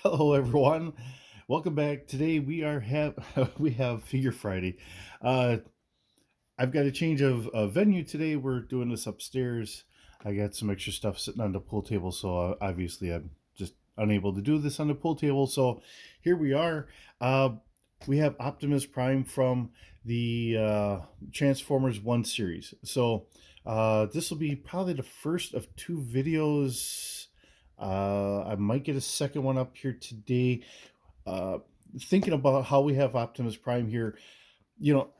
Hello, everyone. Welcome back. Today we are have we have Figure Friday. Uh, I've got a change of venue today. We're doing this upstairs. I got some extra stuff sitting on the pool table, so obviously I'm just unable to do this on the pool table. So here we are. Uh, we have Optimus Prime from the Transformers One series. So this will be probably the first of two videos. I might get a second one up here today. Uh, Thinking about how we have Optimus Prime here, you know,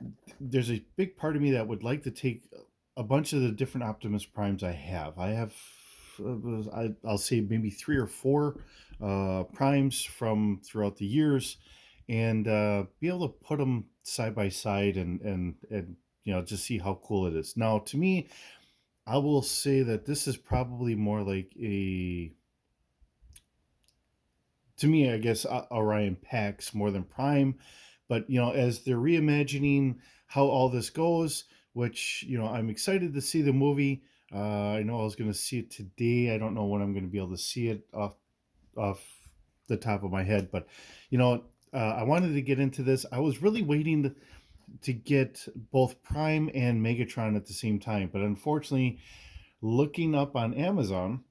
there's a big part of me that would like to take a bunch of the different Optimus Primes I have. I'll say maybe three or four Primes from throughout the years, and be able to put them side by side and just see how cool it is. Now, to me, I will say that this is probably more like a to me, I guess Orion Pax more than Prime. But as they're reimagining how all this goes, which I'm excited to see the movie. I know I was going to see it today. I don't know when I'm going to be able to see it off the top of my head, but I wanted to get into this. I was really waiting to get both Prime and Megatron at the same time, but unfortunately, looking up on Amazon,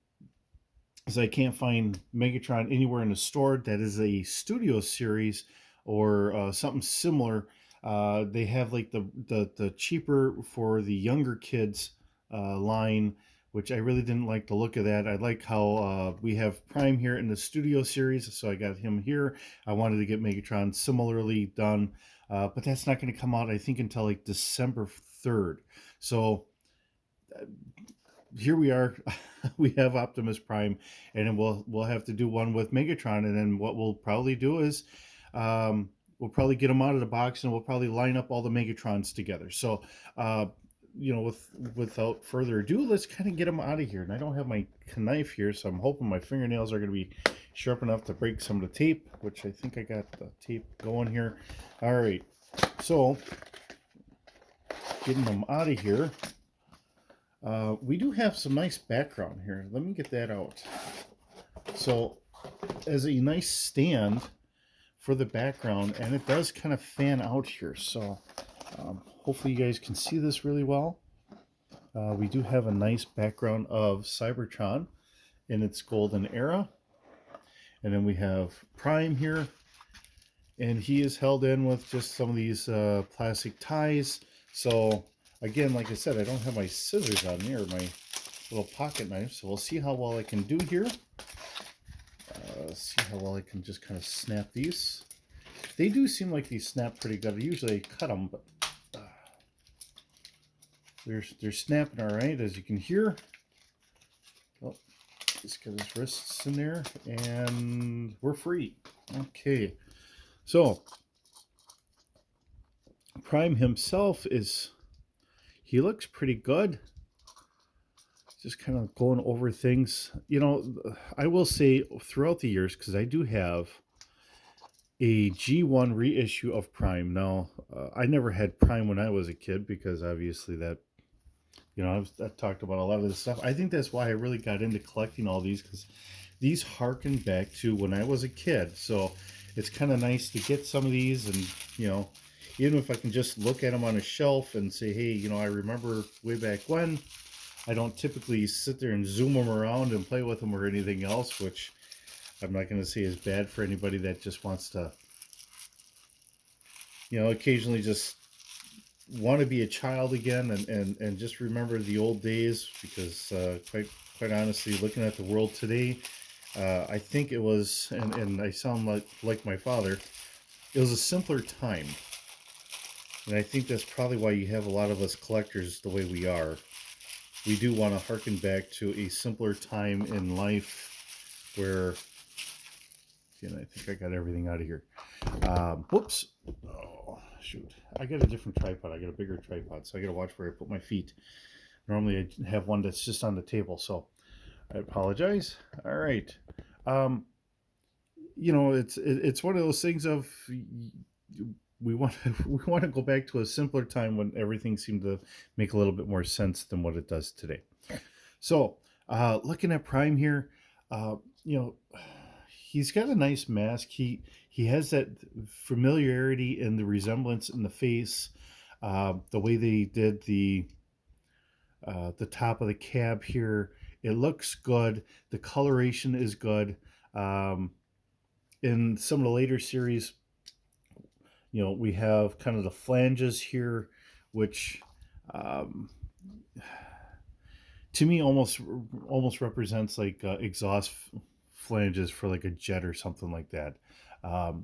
is I can't find Megatron anywhere in the store that is a studio series or something similar. They have like the cheaper for the younger kids line, which I really didn't like the look of that. I like how we have Prime here in the studio series, so I got him here. I wanted to get Megatron similarly done, but that's not going to come out, I think, until like December 3rd. So here we are. We have Optimus Prime, and then we'll have to do one with Megatron. And then what we'll probably do is we'll probably get them out of the box, and we'll probably line up all the Megatrons together. So without further ado, let's kind of get them out of here. And I don't have my knife here, so I'm hoping my fingernails are going to be sharp enough to break some of the tape, which I think I got the tape going here. All right, so getting them out of here. We do have some nice background here. Let me get that out. So, as a nice stand for the background, and it does kind of fan out here. So, hopefully, you guys can see this really well. We do have a nice background of Cybertron in its golden era. And then we have Prime here, and he is held in with just some of these plastic ties. So, again, like I said, I don't have my scissors on me or my little pocket knife, so we'll see how well I can do here. See how well I can just kind of snap these. They do seem like these snap pretty good. I usually cut them, but they're snapping all right, as you can hear. Oh, just got his wrists in there, and we're free. Okay, so Prime himself he looks pretty good. Just kind of going over things. I will say throughout the years, because I do have a G1 reissue of Prime. Now, I never had Prime when I was a kid because obviously that, I've talked about a lot of this stuff. I think that's why I really got into collecting all these, because these harken back to when I was a kid. So it's kind of nice to get some of these, and, even if I can just look at them on a shelf and say, hey, I remember way back when. I don't typically sit there and zoom them around and play with them or anything else, which I'm not going to say is bad for anybody that just wants to, occasionally just want to be a child again and just remember the old days, because quite honestly, looking at the world today, I think it was, and I sound like my father, it was a simpler time. And I think that's probably why you have a lot of us collectors the way we are. We do want to harken back to a simpler time in life where, I think I got everything out of here. Whoops. Oh, shoot. I got a different tripod. I got a bigger tripod, so I got to watch where I put my feet. Normally I have one that's just on the table, so I apologize. All right. It's one of those things of we want to go back to a simpler time when everything seemed to make a little bit more sense than what it does today. So, looking at Prime here, he's got a nice mask. He has that familiarity and the resemblance in the face. The way they did the top of the cab here, it looks good. The coloration is good. Um, in some of the later series, we have kind of the flanges here, which um, to me almost represents like exhaust flanges for like a jet or something like that.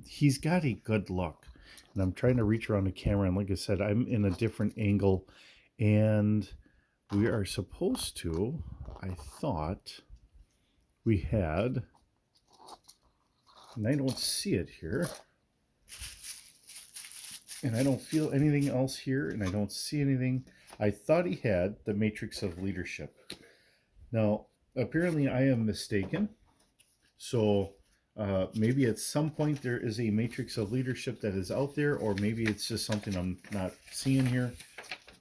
He's got a good look, and I'm trying to reach around the camera, and like I said, I'm in a different angle, and we are supposed to, I thought we had, and I don't see it here, and I don't feel anything else here, and I don't see anything. I thought he had the Matrix of Leadership. Now, apparently I am mistaken. So maybe at some point there is a Matrix of Leadership that is out there, or maybe it's just something I'm not seeing here.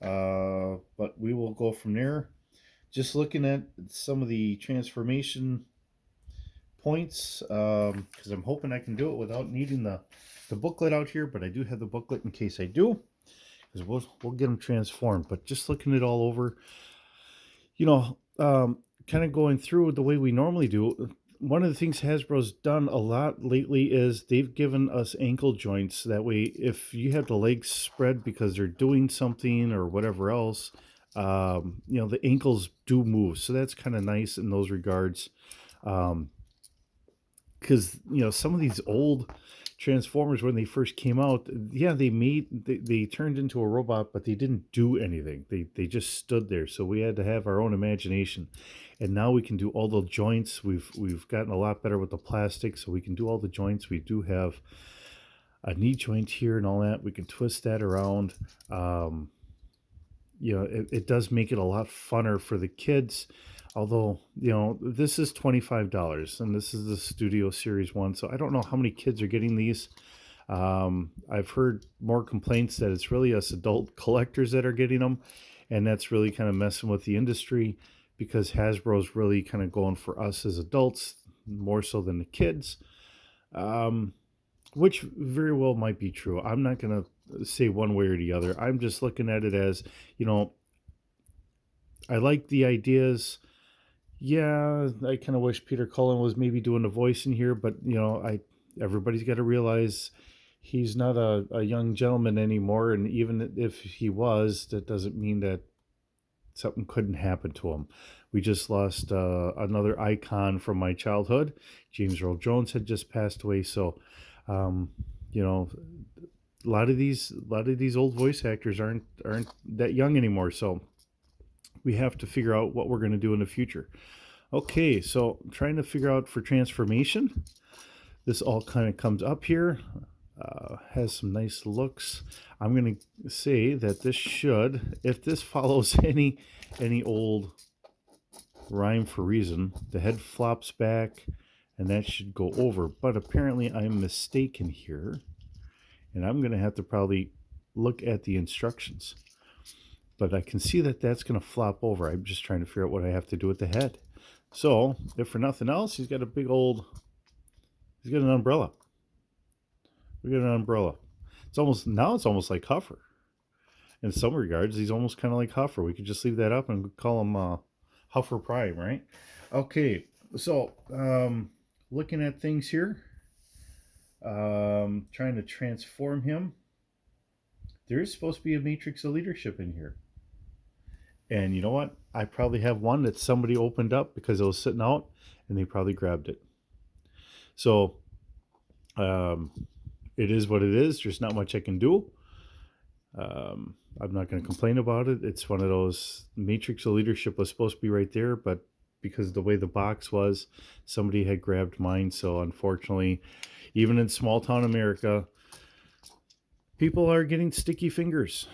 But we will go from there. Just looking at some of the transformation points, because I'm hoping I can do it without needing the booklet out here, but I do have the booklet in case I do, because we'll get them transformed. But just looking it all over, kind of going through the way we normally do. One of the things Hasbro's done a lot lately is they've given us ankle joints. That way, if you have the legs spread because they're doing something or whatever else, the ankles do move. So that's kind of nice in those regards. Because, some of these old Transformers, when they first came out, yeah, they turned into a robot, but they didn't do anything. They just stood there. So we had to have our own imagination. And now we can do all the joints. We've gotten a lot better with the plastic, so we can do all the joints. We do have a knee joint here and all that. We can twist that around. It does make it a lot funner for the kids. Although, this is $25, and this is the Studio Series 1, so I don't know how many kids are getting these. I've heard more complaints that it's really us adult collectors that are getting them, and that's really kind of messing with the industry, because Hasbro's really kind of going for us as adults more so than the kids, which very well might be true. I'm not going to say one way or the other. I'm just looking at it as, I like the ideas. Yeah, I kind of wish Peter Cullen was maybe doing a voice in here, but everybody's got to realize he's not a young gentleman anymore, and even if he was, that doesn't mean that something couldn't happen to him. We just lost another icon from my childhood. James Earl Jones had just passed away, so a lot of these old voice actors aren't that young anymore, so we have to figure out what we're going to do in the future. Okay, so I'm trying to figure out for transformation. This all kind of comes up here, has some nice looks. I'm going to say that this should, if this follows any old rhyme for reason, the head flops back and that should go over. But apparently I'm mistaken here, and I'm going to have to probably look at the instructions. But I can see that that's going to flop over. I'm just trying to figure out what I have to do with the head. So, if for nothing else, he's got an umbrella. We got an umbrella. It's almost like Huffer. In some regards, he's almost kind of like Huffer. We could just leave that up and call him Huffer Prime, right? Okay, so looking at things here, trying to transform him. There is supposed to be a Matrix of Leadership in here. And you know what? I probably have one that somebody opened up because it was sitting out, and they probably grabbed it. So it is what it is. There's not much I can do. I'm not going to complain about it. It's one of those, Matrix of Leadership was supposed to be right there, but because of the way the box was, somebody had grabbed mine. So unfortunately, even in small town America, people are getting sticky fingers,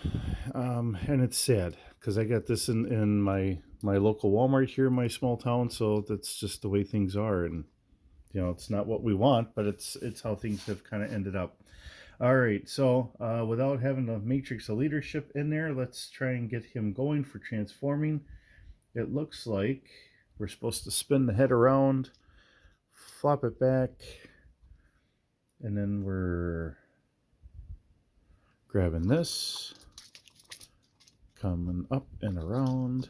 and it's sad because I got this in my local Walmart here in my small town, so that's just the way things are, and it's not what we want, but it's how things have kind of ended up. All right, so without having the Matrix of Leadership in there, let's try and get him going for transforming. It looks like we're supposed to spin the head around, flop it back, And then we're grabbing this, coming up and around.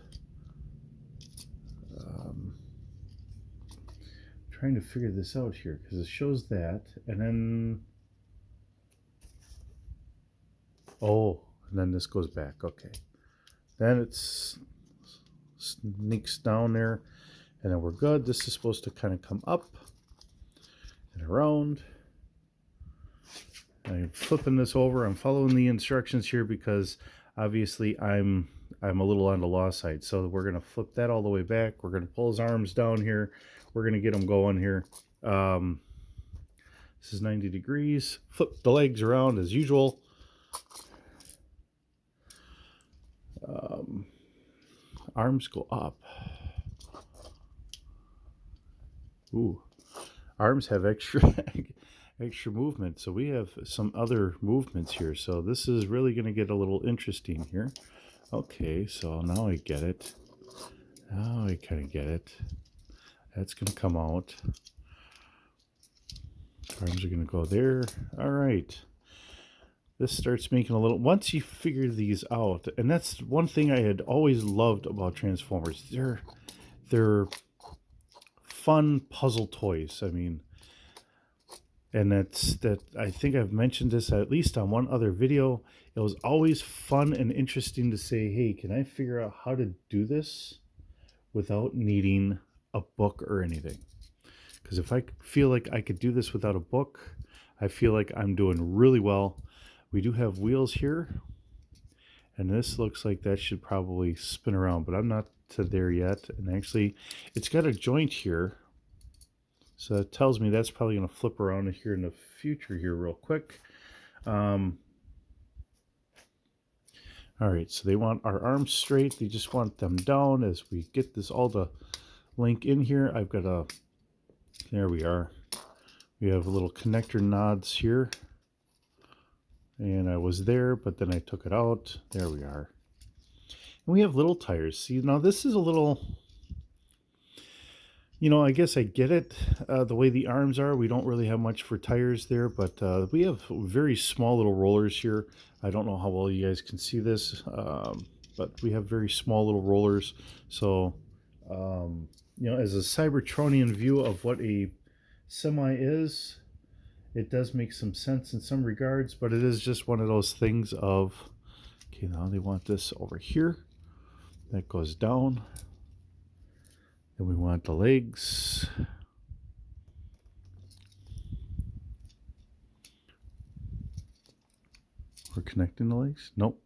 Trying to figure this out here because it shows that, and then and then this goes back. Okay, then it sneaks down there, and then we're good. This is supposed to kind of come up and around. I'm flipping this over. I'm following the instructions here because obviously I'm a little on the law side. So we're gonna flip that all the way back. We're gonna pull his arms down here. We're gonna get him going here. This is 90 degrees. Flip the legs around as usual. Arms go up. Ooh, arms have extra movement, so we have some other movements here. So this is really going to get a little interesting here. Okay, so now I get it. Now I kind of get it. That's going to come out. Arms are going to go there. All right. This starts making a little, once you figure these out, and that's one thing I had always loved about Transformers. They're fun puzzle toys. I mean, and that I think I've mentioned this at least on one other video. It was always fun and interesting to say, hey, can I figure out how to do this without needing a book or anything? Because if I feel like I could do this without a book, I feel like I'm doing really well. We do have wheels here, and this looks like that should probably spin around, but I'm not to there yet. And actually, it's got a joint here, so that tells me that's probably going to flip around here in the future here real quick. All right, so they want our arms straight. They just want them down as we get this all to link in here. I've got a, there we are. We have little connector nods here. And I was there, but then I took it out. There we are. And we have little tires. See, now this is a little, you know, I guess I get it, the way the arms are. We don't really have much for tires there, but we have very small little rollers here. I don't know how well you guys can see this, but we have very small little rollers. So, you know, as a Cybertronian view of what a semi is, it does make some sense in some regards, but it is just one of those things of, okay, now they want this over here. That goes down. Then we want the legs. We're connecting the legs? Nope.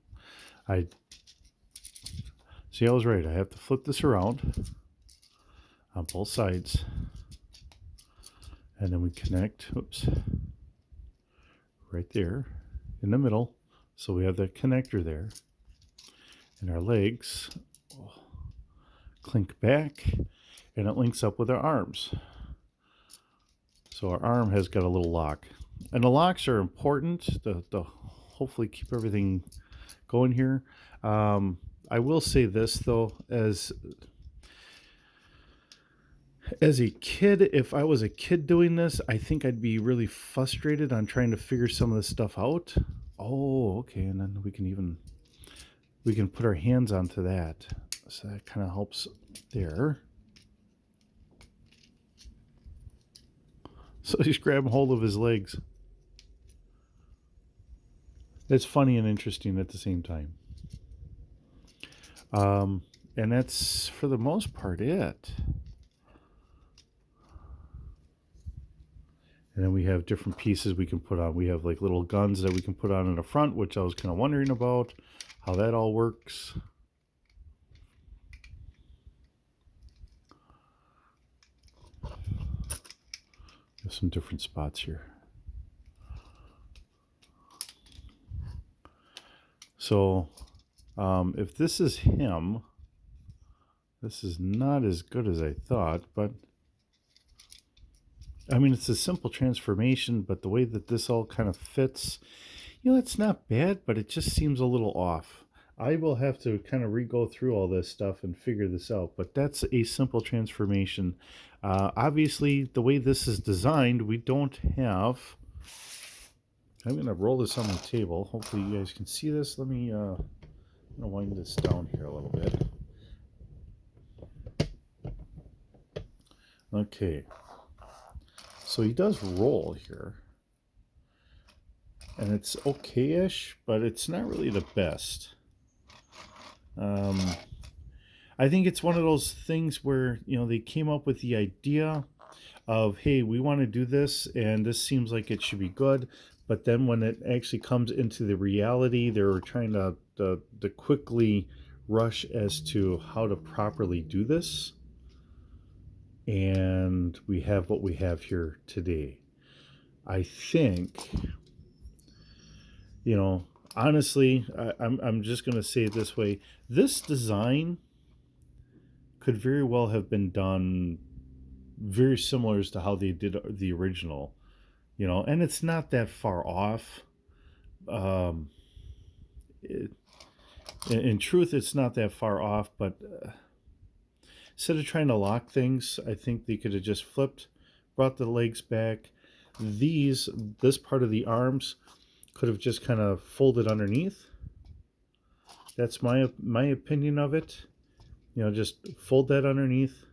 See, I was right. I have to flip this around on both sides. And then we connect, oops, right there in the middle. So we have that connector there. And our legs clink back, and it links up with our arms. So our arm has got a little lock. And the locks are important to hopefully keep everything going here. I will say this, though, as a kid, if I was a kid doing this, I think I'd be really frustrated on trying to figure some of this stuff out. Oh, okay, and then we can put our hands onto that. So that kind of helps there. So he's grabbing hold of his legs. It's funny and interesting at the same time. And that's, for the most part, it. And then we have different pieces we can put on. We have like little guns that we can put on in the front, which I was kind of wondering about how that all works. There's some different spots here. So if this is him, this is not as good as I thought, but I mean, it's a simple transformation, but the way that this all kind of fits, you know, it's not bad, but it just seems a little off. I will have to kind of re-go through all this stuff and figure this out, but that's a simple transformation. Obviously, the way this is designed, we don't have I'm going to roll this on the table. Hopefully you guys can see this. Let me I'm going to wind this down here a little bit. Okay. So he does roll here. And it's okay-ish, but it's not really the best. I think it's one of those things where, you know, they came up with the idea of, hey, we want to do this, and this seems like it should be good. But then when it actually comes into the reality, they're trying to quickly rush as to how to properly do this. And we have what we have here today. I think, you know, honestly, I'm just going to say it this way. This design could very well have been done very similar as to how they did the original, you know, and it's not that far off. In truth, it's not that far off, but instead of trying to lock things, I think they could have just flipped, brought the legs back. This part of the arms could have just kind of folded underneath. That's my opinion of it. You know, just fold that underneath.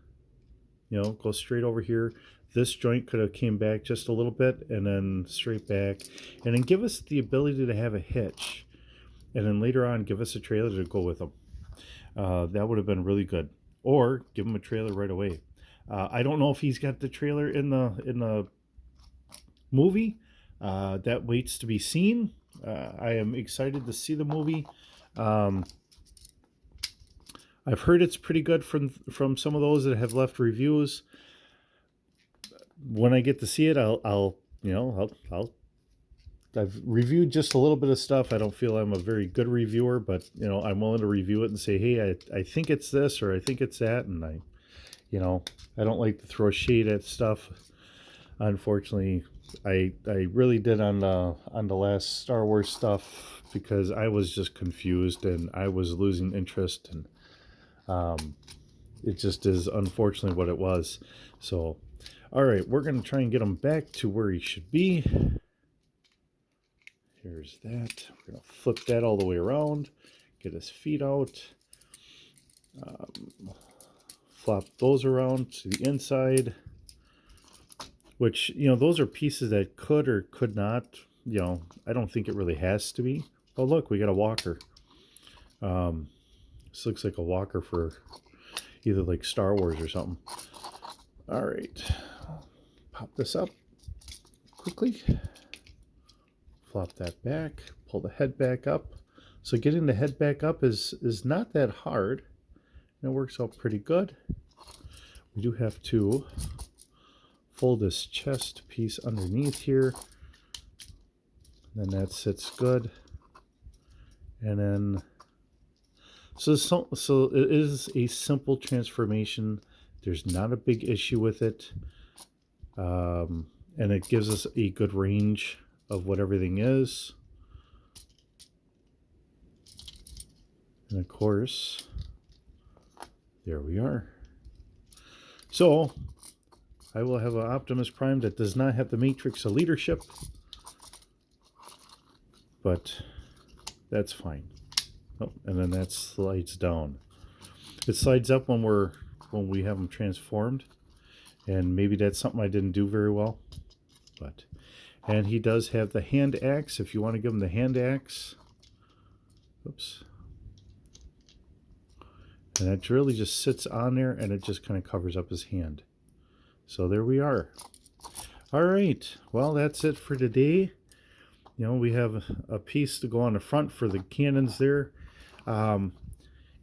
You know, go straight over here. This joint could have came back just a little bit and then straight back. And then give us the ability to have a hitch. And then later on, give us a trailer to go with them. That would have been really good. Or give him a trailer right away. I don't know if he's got the trailer in the movie. That waits to be seen. I am excited to see the movie. I've heard it's pretty good from some of those that have left reviews. When I get to see it, I've reviewed just a little bit of stuff. I don't feel I'm a very good reviewer, but you know, I'm willing to review it and say, hey, I think it's this or I think it's that, and I don't like to throw shade at stuff. Unfortunately, I really did on the last Star Wars stuff because I was just confused and I was losing interest, and it just is unfortunately what it was. So, all right, we're going to try and get him back to where he should be. Here's that. We're going to flip that all the way around, get his feet out, flop those around to the inside, which, you know, those are pieces that could or could not, you know, I don't think it really has to be. Oh, look, we got a walker. This looks like a walker for either like Star Wars or something. All right, pop this up quickly. Flop that back, pull the head back up. So getting the head back up is not that hard, and it works out pretty good. We do have to fold this chest piece underneath here, and then that sits good. And then so it is a simple transformation. There's not a big issue with it, and it gives us a good range of what everything is. And of course, there we are. So I will have an Optimus Prime that does not have the matrix of leadership, but that's fine. Oh, and then that slides down. It slides up when we have them transformed, and maybe that's something I didn't do very well, but. And he does have the hand axe, if you want to give him the hand axe. Oops. And it really just sits on there, and it just kind of covers up his hand. So there we are. All right. Well, that's it for today. You know, we have a piece to go on the front for the cannons there.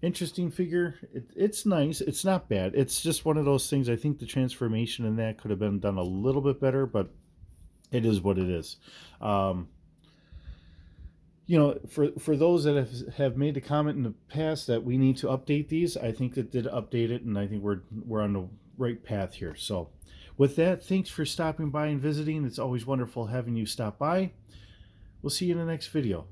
Interesting figure. It's nice. It's not bad. It's just one of those things. I think the transformation in that could have been done a little bit better, but it is what it is. You know, for those that have made the comment in the past that we need to update these, I think it did update it, and I think we're on the right path here. So with that, thanks for stopping by and visiting. It's always wonderful having you stop by. We'll see you in the next video.